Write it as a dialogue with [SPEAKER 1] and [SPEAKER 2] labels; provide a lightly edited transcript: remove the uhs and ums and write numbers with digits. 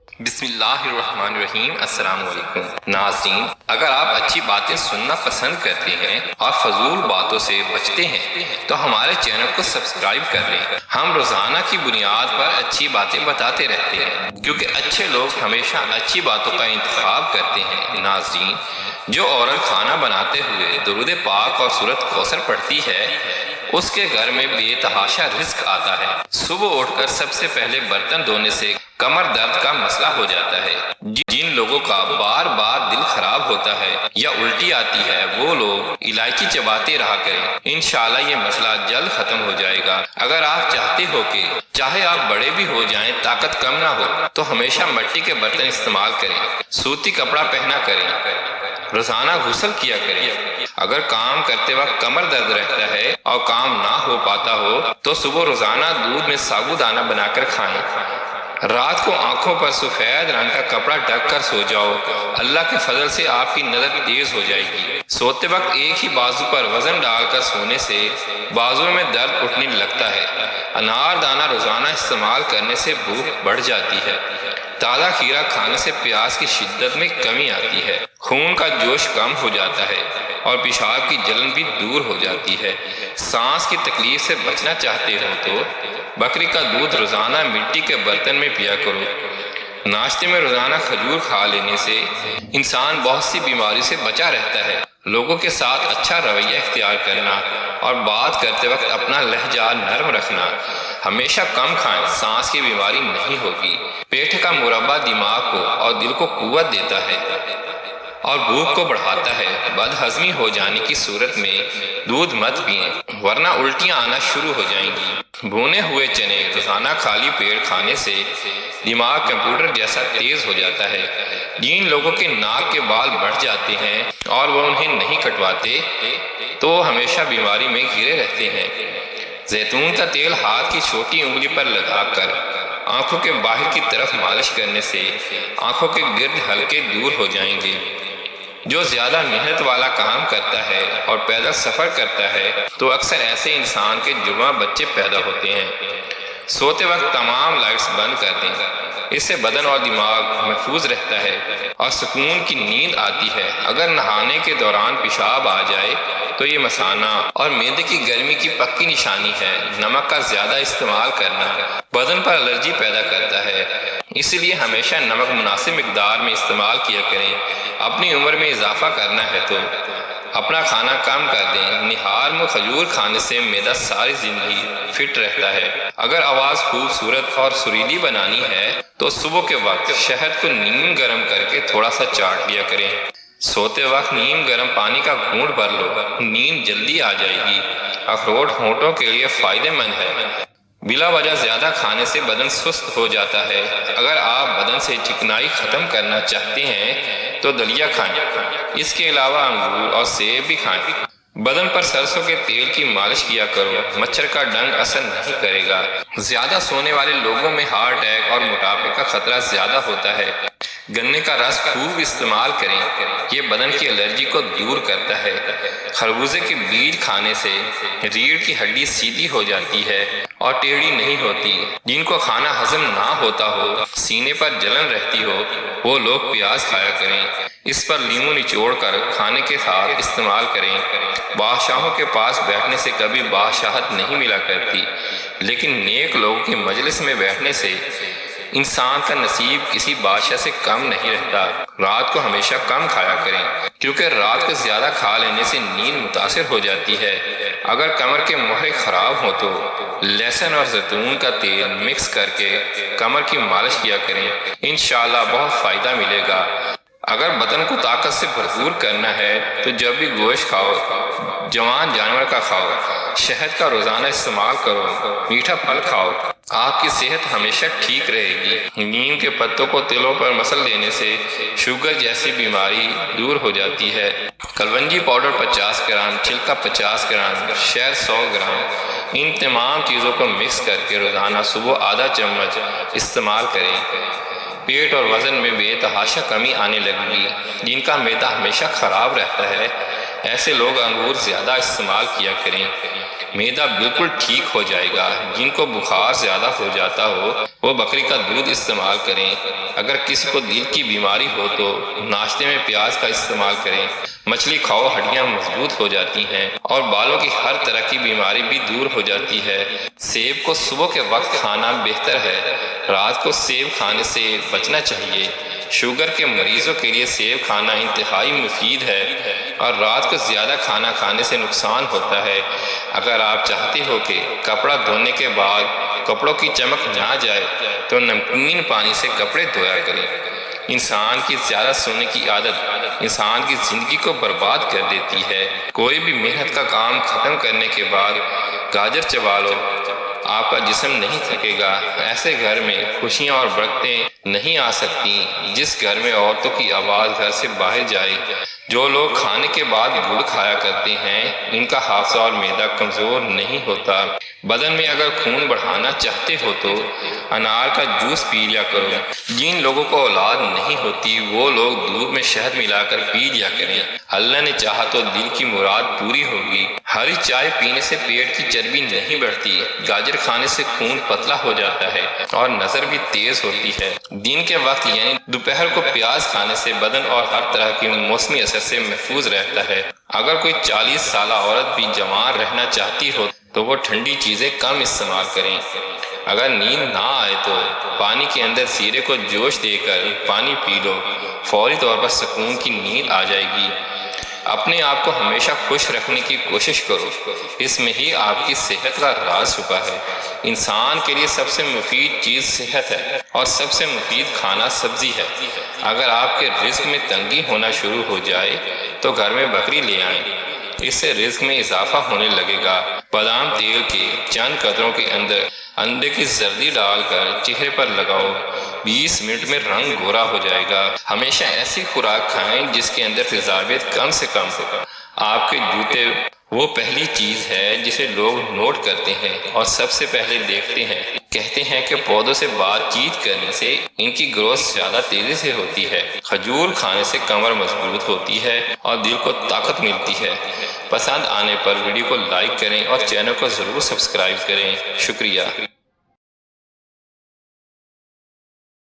[SPEAKER 1] بسم اللہ الرحمن الرحیم۔ السلام علیکم ناظرین، اگر آپ اچھی باتیں سننا پسند کرتے ہیں اور فضول باتوں سے بچتے ہیں تو ہمارے چینل کو سبسکرائب کر لیں۔ ہم روزانہ کی بنیاد پر اچھی باتیں بتاتے رہتے ہیں کیونکہ اچھے لوگ ہمیشہ اچھی باتوں کا انتخاب کرتے ہیں۔ ناظرین، جو عورت کھانا بناتے ہوئے درود پاک اور سورۃ کوثر پڑھتی ہے اس کے گھر میں بے تحاشا رزق آتا ہے۔ صبح اٹھ کر سب سے پہلے برتن دھونے سے کمر درد کا مسئلہ ہو جاتا ہے۔ جن لوگوں کا بار بار دل خراب ہوتا ہے یا الٹی آتی ہے وہ لوگ الائچی چباتے رہا کریں، انشاءاللہ یہ مسئلہ جلد ختم ہو جائے گا۔ اگر آپ چاہتے ہو کہ چاہے آپ بڑے بھی ہو جائیں طاقت کم نہ ہو تو ہمیشہ مٹی کے برتن استعمال کریں، سوتی کپڑا پہنا کریں، روزانہ غسل کیا کریں۔ اگر کام کرتے وقت کمر درد رہتا ہے اور کام نہ ہو پاتا ہو تو صبح روزانہ دودھ میں ثابوت بنا کر کھائیں۔ رات کو آنکھوں پر سفید رنگ کا کپڑا ڈھک کر سو جاؤ، اللہ کے فضل سے آپ کی نظر تیز ہو جائے گی۔ سوتے وقت ایک ہی بازو پر وزن ڈال کر سونے سے بازو میں درد اٹھنے لگتا ہے۔ انار دانہ روزانہ استعمال کرنے سے بھوک بڑھ جاتی ہے۔ تازہ کھیرا کھانے سے پیاس کی شدت میں کمی آتی ہے، خون کا جوش کم ہو جاتا ہے اور پیشاب کی جلن بھی دور ہو جاتی ہے۔ سانس کی تکلیف سے بچنا چاہتے ہو تو بکری کا دودھ روزانہ مٹی کے برتن میں پیا کرو۔ ناشتے میں روزانہ کھجور کھا لینے سے انسان بہت سی بیماری سے بچا رہتا ہے۔ لوگوں کے ساتھ اچھا رویہ اختیار کرنا اور بات کرتے وقت اپنا لہجہ نرم رکھنا۔ ہمیشہ کم کھائیں، سانس کی بیماری نہیں ہوگی۔ پیٹھ کا مربع دماغ کو اور دل کو قوت دیتا ہے اور بھوک کو بڑھاتا ہے۔ بد ہضمی ہو جانے کی صورت میں دودھ مت پئیں ورنہ الٹیاں آنا شروع ہو جائیں گی۔ بھونے ہوئے چنے روزانہ خالی پیٹ کھانے سے دماغ کمپیوٹر جیسا تیز ہو جاتا ہے۔ جن لوگوں کے ناک کے بال بڑھ جاتے ہیں اور وہ انہیں نہیں کٹواتے تو وہ ہمیشہ بیماری میں گھرے رہتے ہیں۔ زیتون کا تیل ہاتھ کی چھوٹی انگلی پر لگا کر آنکھوں کے باہر کی طرف مالش کرنے سے آنکھوں کے گرد ہلکے دور ہو جائیں گے۔ جو زیادہ محنت والا کام کرتا ہے اور پیدل سفر کرتا ہے تو اکثر ایسے انسان کے جڑواں بچے پیدا ہوتے ہیں۔ سوتے وقت تمام لائٹس بند کر دیں، اس سے بدن اور دماغ محفوظ رہتا ہے اور سکون کی نیند آتی ہے۔ اگر نہانے کے دوران پیشاب آ جائے تو یہ مثانہ اور معدے کی گرمی کی پکی نشانی ہے۔ نمک کا زیادہ استعمال کرنا بدن پر الرجی پیدا کرتا ہے، اس لیے ہمیشہ نمک مناسب مقدار میں استعمال کیا کریں۔ اپنی عمر میں اضافہ کرنا ہے تو اپنا کھانا کم کر دیں۔ نہار میں کھجور کھانے سے معدہ ساری زندگی فٹ رہتا ہے۔ اگر آواز خوبصورت اور سریلی بنانی ہے تو صبح کے وقت شہد کو نیم گرم کر کے تھوڑا سا چاٹ لیا کریں۔ سوتے وقت نیم گرم پانی کا گھونٹ بھر لو، نیند جلدی آ جائے گی۔ اخروٹ ہونٹوں کے لیے فائدہ مند ہے۔ بلا وجہ زیادہ کھانے سے بدن سست ہو جاتا ہے۔ اگر آپ بدن سے چکنائی ختم کرنا چاہتے ہیں تو دلیا کھائیں، اس کے علاوہ انگور اور سیب بھی کھائیں۔ بدن پر سرسوں کے تیل کی مالش کیا کرو، مچھر کا ڈنگ اثر نہیں کرے گا۔ زیادہ سونے والے لوگوں میں ہارٹ اٹیک اور موٹاپے کا خطرہ زیادہ ہوتا ہے۔ گنے کا رس خوب استعمال کریں، یہ بدن کی الرجی کو دور کرتا ہے۔ خربوزے کے بیج کھانے سے ریڑھ کی ہڈی سیدھی ہو جاتی ہے اور ٹیڑھی نہیں ہوتی۔ جن کو کھانا ہضم نہ ہوتا ہو، سینے پر جلن رہتی ہو، وہ لوگ پیاز کھایا کریں، اس پر لیموں نچوڑ کر کھانے کے ساتھ استعمال کریں۔ بادشاہوں کے پاس بیٹھنے سے کبھی بادشاہت نہیں ملا کرتی، لیکن نیک لوگوں کی مجلس میں بیٹھنے سے انسان کا نصیب کسی بادشاہ سے کم نہیں رہتا۔ رات کو ہمیشہ کم کھایا کریں کیونکہ رات کو زیادہ کھا لینے سے نیند متاثر ہو جاتی ہے۔ اگر کمر کے مہرے خراب ہو تو لہسن اور زیتون کا تیل مکس کر کے کمر کی مالش کیا کریں، انشاءاللہ بہت فائدہ ملے گا۔ اگر بدن کو طاقت سے بھرپور کرنا ہے تو جب بھی گوشت کھاؤ جوان جانور کا کھاؤ، شہد کا روزانہ استعمال کرو، میٹھا پھل کھاؤ، آپ کی صحت ہمیشہ ٹھیک رہے گی۔ نیم کے پتوں کو تلوں پر مسل دینے سے شوگر جیسی بیماری دور ہو جاتی ہے۔ کلونجی پاؤڈر 50 گرام، چھلکا 50 گرام، شہد 100 گرام، ان تمام چیزوں کو مکس کر کے روزانہ صبح آدھا چمچ استعمال کریں۔ پیٹ اور وزن میں بے تحاشا کمی آنے لگی۔ جن کا معدہ ہمیشہ خراب رہتا ہے ایسے لوگ انگور زیادہ استعمال کیا کریں، معدہ بالکل ٹھیک ہو جائے گا۔ جن کو بخار زیادہ ہو جاتا ہو وہ بکری کا دودھ استعمال کریں۔ اگر کسی کو دل کی بیماری ہو تو ناشتے میں پیاز کا استعمال کریں۔ مچھلی کھاؤ، ہڈیاں مضبوط ہو جاتی ہیں اور بالوں کی ہر طرح کی بیماری بھی دور ہو جاتی ہے۔ سیب کو صبح کے وقت کھانا بہتر ہے، رات کو سیب کھانے سے بچنا چاہیے۔ شوگر کے مریضوں کے لیے سیب کھانا انتہائی مفید ہے اور رات کو زیادہ کھانا کھانے سے نقصان ہوتا ہے۔ اگر آپ چاہتے ہو کہ کپڑا دھونے کے بعد کپڑوں کی چمک نہ جائے تو نمکین پانی سے کپڑے دھویا کریں۔ انسان کی زیادہ سونے کی عادت انسان کی زندگی کو برباد کر دیتی ہے۔ کوئی بھی محنت کا کام ختم کرنے کے بعد گاجر چبا لو، آپ کا جسم نہیں تھکے گا۔ ایسے گھر میں خوشیاں اور برکتیں نہیں آ سکتی جس گھر میں عورتوں کی آواز گھر سے باہر جائے۔ جو لوگ کھانے کے بعد گڑ کھایا کرتے ہیں ان کا حافظہ اور معدہ کمزور نہیں ہوتا۔ بدن میں اگر خون بڑھانا چاہتے ہو تو انار کا جوس پی لیا کرو۔ جن لوگوں کو اولاد نہیں ہوتی وہ لوگ دودھ میں شہد ملا کر پی لیا کریں۔ اللہ نے چاہا تو دل کی مراد پوری ہوگی۔ ہری چائے پینے سے پیٹ کی چربی نہیں بڑھتی۔ گاجر کھانے سے خون پتلا ہو جاتا ہے اور نظر بھی تیز ہوتی ہے۔ دن کے وقت یعنی دوپہر کو پیاز کھانے سے بدن اور ہر طرح کی موسمی اثر سے محفوظ رہتا ہے۔ اگر کوئی 40 سالہ عورت بھی جوان رہنا چاہتی ہو تو وہ ٹھنڈی چیزیں کم استعمال کریں۔ اگر نیند نہ آئے تو پانی کے اندر زیرے کو جوش دے کر پانی پی لو، فوری طور پر سکون کی نیند آ جائے گی۔ اپنے آپ کو ہمیشہ خوش رکھنے کی کوشش کرو، اس میں ہی آپ کی صحت کا راز چھپا ہے۔ انسان کے لیے سب سے مفید چیز صحت ہے اور سب سے مفید کھانا سبزی ہے۔ اگر آپ کے رزق میں تنگی ہونا شروع ہو جائے تو گھر میں بکری لے آئیں، اس سے رزق میں اضافہ ہونے لگے گا۔ بادام تیل کے چند قطروں کے اندر انڈے کی زردی ڈال کر چہرے پر لگاؤ، 20 منٹ میں رنگ گورا ہو جائے گا۔ ہمیشہ ایسی خوراک کھائیں جس کے اندر تیزابیت کم سے کم ہو۔ آپ کے جوتے وہ پہلی چیز ہے جسے لوگ نوٹ کرتے ہیں اور سب سے پہلے دیکھتے ہیں۔ کہتے ہیں کہ پودوں سے بات چیت کرنے سے ان کی گروتھ زیادہ تیزی سے ہوتی ہے۔ کھجور کھانے سے کمر مضبوط ہوتی ہے اور دل کو طاقت ملتی ہے۔ پسند آنے پر ویڈیو کو لائک کریں اور چینل کو ضرور سبسکرائب کریں۔ شکریہ۔